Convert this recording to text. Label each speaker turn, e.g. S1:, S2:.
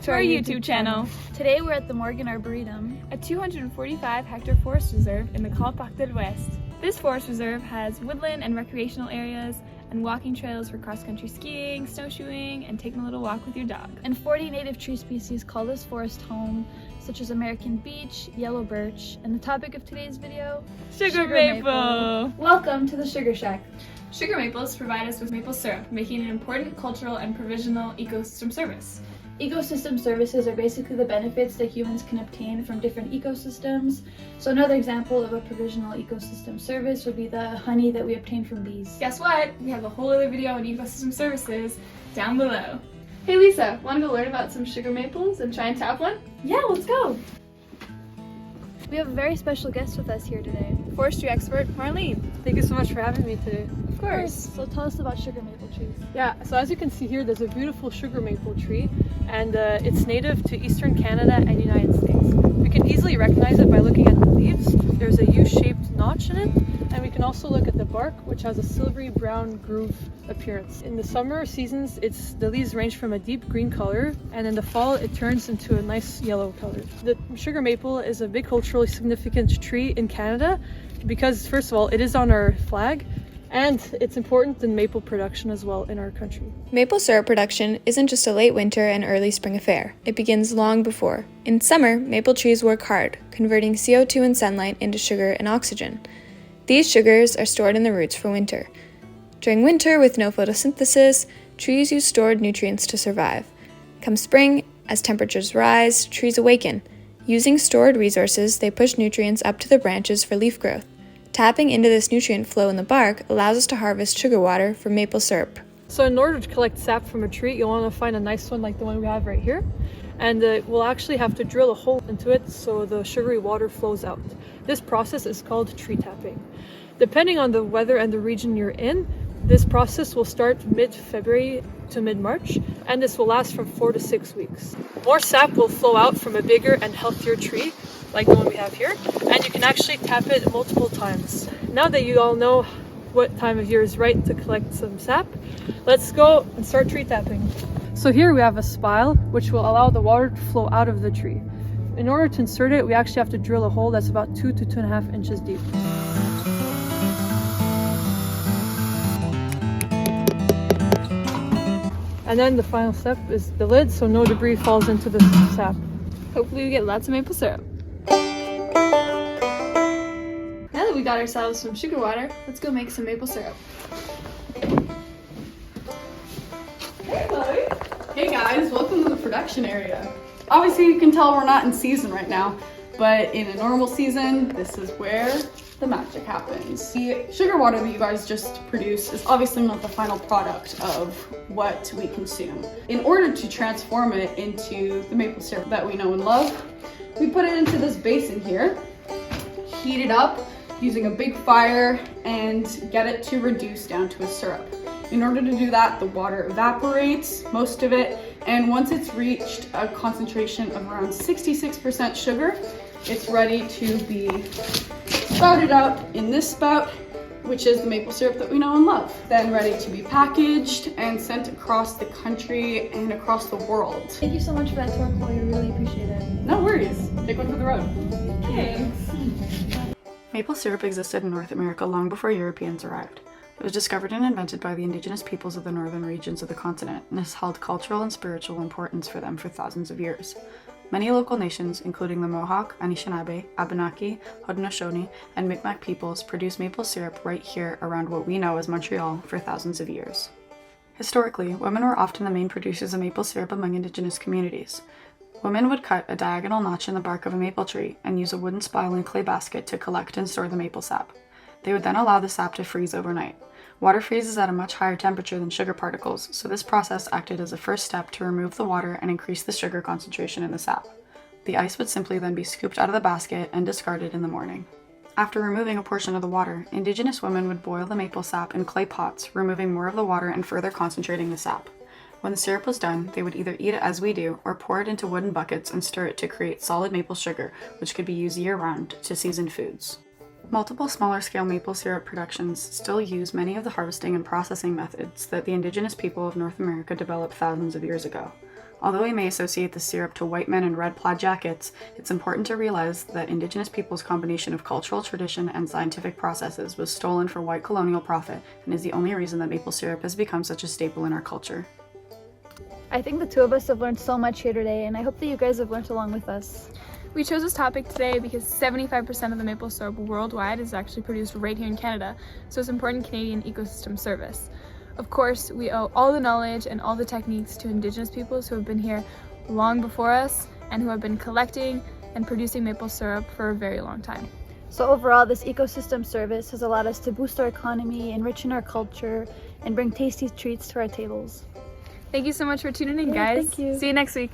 S1: to our YouTube channel.
S2: Today we're at the Morgan Arboretum,
S1: A 245-hectare forest reserve in the Col-Parc de l'Ouest. This forest reserve has woodland and recreational areas and walking trails for cross-country skiing, snowshoeing, and taking a little walk with your dog.
S2: and 40 native tree species call this forest home, such as American beech, yellow birch, and the topic of today's video,
S1: Sugar maple!
S2: Welcome to the Sugar Shack.
S1: Sugar maples provide us with maple syrup, making an important cultural and provisional ecosystem service.
S2: Ecosystem services are basically the benefits that humans can obtain from different ecosystems. So another example of a provisional ecosystem service would be the honey that we obtain from bees.
S1: Guess what? We have a whole other video on ecosystem services down below. Hey Lisa, want to go learn about some sugar maples and try and tap one?
S2: Yeah, let's go! We have a very special guest with us here today.
S1: Forestry expert Marlene.
S3: Thank you so much for having me today.
S1: Of course.
S2: So tell us about sugar maple trees.
S3: Yeah, so as you can see here, there's a beautiful sugar maple tree, and it's native to eastern Canada and United States. We can easily recognize it by looking at the leaves. There's a U-shaped notch in it, and we can also look at the bark, which has a silvery brown groove appearance. In the summer seasons, the leaves range from a deep green color, and in the fall it turns into a nice yellow color. The sugar maple is a big culturally significant tree in Canada because, first of all, it is on our flag, and it's important in maple production as well in our country.
S4: Maple syrup production isn't just a late winter and early spring affair. It begins long before. In summer, maple trees work hard, converting CO2 and sunlight into sugar and oxygen. These sugars are stored in the roots for winter. During winter, with no photosynthesis, trees use stored nutrients to survive. Come spring, as temperatures rise, trees awaken. Using stored resources, they push nutrients up to the branches for leaf growth. Tapping into this nutrient flow in the bark allows us to harvest sugar water for maple syrup.
S3: So in order to collect sap from a tree, you'll want to find a nice one like the one we have right here. And we'll actually have to drill a hole into it so the sugary water flows out. This process is called tree tapping. Depending on the weather and the region you're in, this process will start mid-February to mid-March, and this will last from 4 to 6 weeks. More sap will flow out from a bigger and healthier tree, like the one we have here, and you can actually tap it multiple times. Now that you all know what time of year is right to collect some sap, let's go and start tree tapping. So here we have a spile, which will allow the water to flow out of the tree. In order to insert it, we actually have to drill a hole that's about 2 to 2.5 inches deep. And then the final step is the lid, so no debris falls into the sap.
S1: Hopefully we get lots of maple syrup. Now that we got ourselves some sugar water, let's go make some maple syrup.
S5: Hey Chloe! Hey guys, welcome to the production area. Obviously you can tell we're not in season right now, but in a normal season, this is where the magic happens. The sugar water that you guys just produced is obviously not the final product of what we consume. In order to transform it into the maple syrup that we know and love, we put it into this basin here, heat it up using a big fire, and get it to reduce down to a syrup. In order to do that, the water evaporates, most of it, and once it's reached a concentration of around 66% sugar, it's ready to be spouted out in this spout, which is the maple syrup that we know and love. Then ready to be packaged and sent across the country and across the world.
S2: Thank you so much for that tour, Chloe. We really appreciate it.
S5: No worries. Take one for the road.
S1: Thanks.
S6: Maple syrup existed in North America long before Europeans arrived. It was discovered and invented by the indigenous peoples of the northern regions of the continent and has held cultural and spiritual importance for them for thousands of years. Many local nations, including the Mohawk, Anishinaabe, Abenaki, Haudenosaunee, and Mi'kmaq peoples, produce maple syrup right here around what we know as Montreal for thousands of years. Historically, women were often the main producers of maple syrup among indigenous communities. Women would cut a diagonal notch in the bark of a maple tree and use a wooden spile and clay basket to collect and store the maple sap. They would then allow the sap to freeze overnight. Water freezes at a much higher temperature than sugar particles, so this process acted as a first step to remove the water and increase the sugar concentration in the sap. The ice would simply then be scooped out of the basket and discarded in the morning. After removing a portion of the water, indigenous women would boil the maple sap in clay pots, removing more of the water and further concentrating the sap. When the syrup was done, they would either eat it as we do, or pour it into wooden buckets and stir it to create solid maple sugar, which could be used year-round to season foods. Multiple smaller-scale maple syrup productions still use many of the harvesting and processing methods that the indigenous people of North America developed thousands of years ago. Although we may associate the syrup to white men in red plaid jackets, it's important to realize that Indigenous peoples' combination of cultural tradition and scientific processes was stolen for white colonial profit and is the only reason that maple syrup has become such a staple in our culture.
S2: I think the two of us have learned so much here today, and I hope that you guys have learned along with us.
S1: We chose this topic today because 75% of the maple syrup worldwide is actually produced right here in Canada, so it's important Canadian ecosystem service. Of course, we owe all the knowledge and all the techniques to Indigenous peoples who have been here long before us and who have been collecting and producing maple syrup for a very long time.
S2: So overall, this ecosystem service has allowed us to boost our economy, enrich in our culture, and bring tasty treats to our tables.
S1: Thank you so much for tuning in,
S2: Yeah,
S1: guys.
S2: thank you.
S1: See you next week.